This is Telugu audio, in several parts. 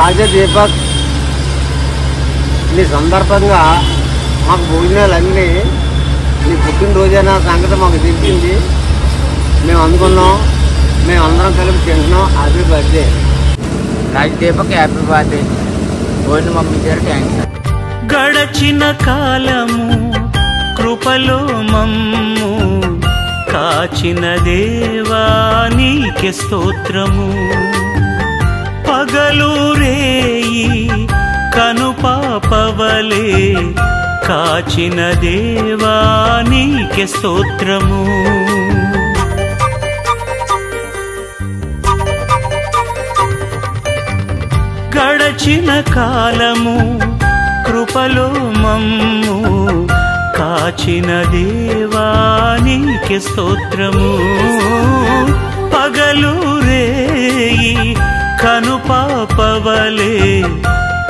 రాజా దీపక్ నీ సందర్భంగా మాకు భోజనాలన్నీ నీ పుట్టినరోజైన సంగతి మాకు తెలిసింది. మేము అనుకున్నాం, మేము అందరం కలిపి తింటున్నాం. హ్యాపీ బర్త్డే రాజా దీపక్, హ్యాపీ బర్త్డే. భోజనం పంపించారు, థ్యాంక్స్. గడచిన కాలము కృపలో మమ్ము కాచిన దేవా నీకే స్తోత్రము. పగలు రేయి కనుపాపవలే కాచిన దేవా నీకే స్తోత్రము. గడచిన కాలము కృపలో మమ్ము కాచిన దేవా నీకే స్తోత్రము. పగలు రేయి కనుపాపవలే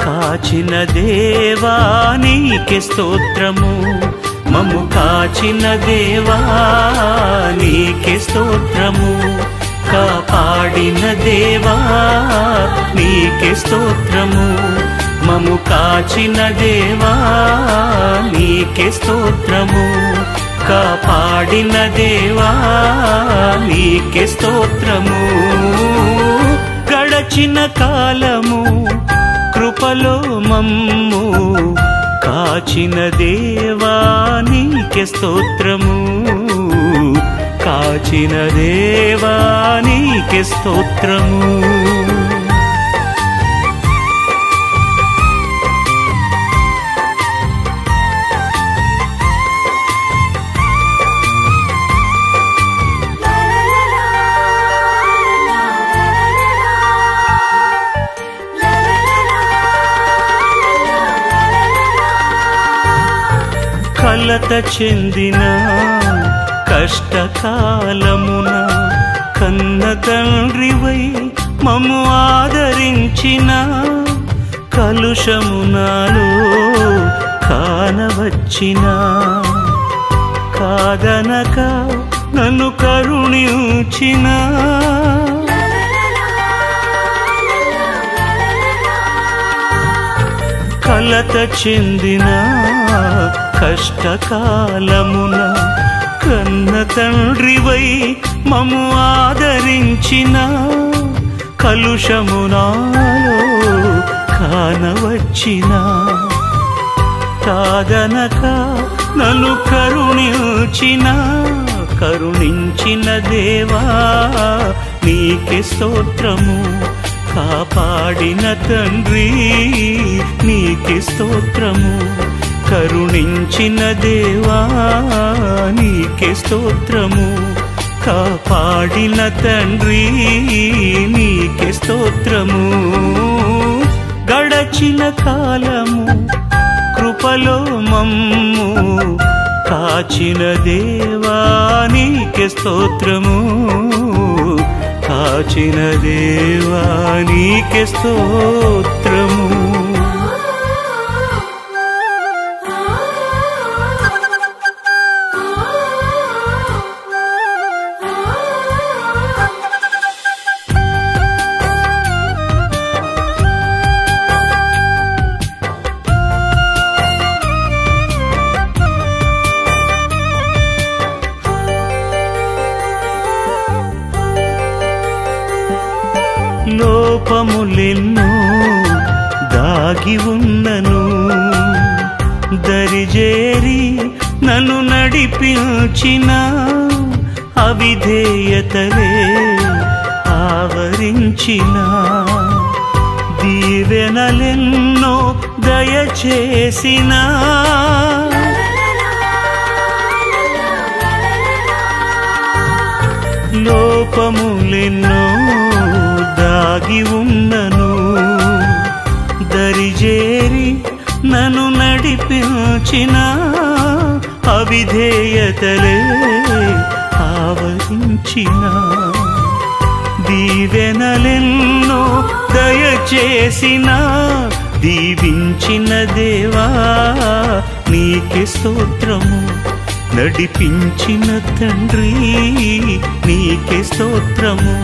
కాచిన దేవా నీకే స్తోత్రము. మమ్ము కాచిన దేవా నీకే స్తోత్రము. కాపాడిన దేవా నీకే స్తోత్రము. మము కాచిన దేవా నీకే స్తోత్రము. కాపాడిన దేవా నీకే స్తోత్రము. గడచిన కాలము కృపలో మమ్ము కాచిన దేవా నీకే స్తోత్రము. కాచిన దేవా నీకే స్తోత్రము. కలత చెందిన కష్టకాలమున కన్న తండ్రివై మమ్ము ఆదరించిన కలుషమునాలో కానవచ్చిన కాదనక నన్ను కరుణించిన కలత చెందిన కష్టకాలమున కన్న తండ్రివై మమ్ము ఆదరించిన కలుషమునాలో కానవచ్చిన కాదనక నన్ను కరుణించిన కరుణించిన దేవా నీకే స్తోత్రము. కాపాడిన తండ్రి నీకే స్తోత్రము. కరుణించిన దేవా నీకే స్తోత్రము. కాపాడిన తండ్రి నీకే స్తోత్రము. గడచిన కాలము కృపలో మమ్ము కాచిన దేవా నీకే స్తోత్రము. కాచిన దేవా నీకే స్తోత్రము. లోపములెన్నో దాగి ఉన్నను దరిజేరి నన్ను నడిపించిన అవిధేయతలే ఆవరించిన దీవెనలెన్నో దయచేసిన లోపములెన్నో దాగి ఉన్నను దరిజేరి నన్ను నడిపించిన అవిధేయతలే ఆవరించిన దీవెనలెన్నో దయచేసిన దీవించిన దేవా నీకే స్తోత్రము. నడిపించిన తండ్రి నీకే స్తోత్రము.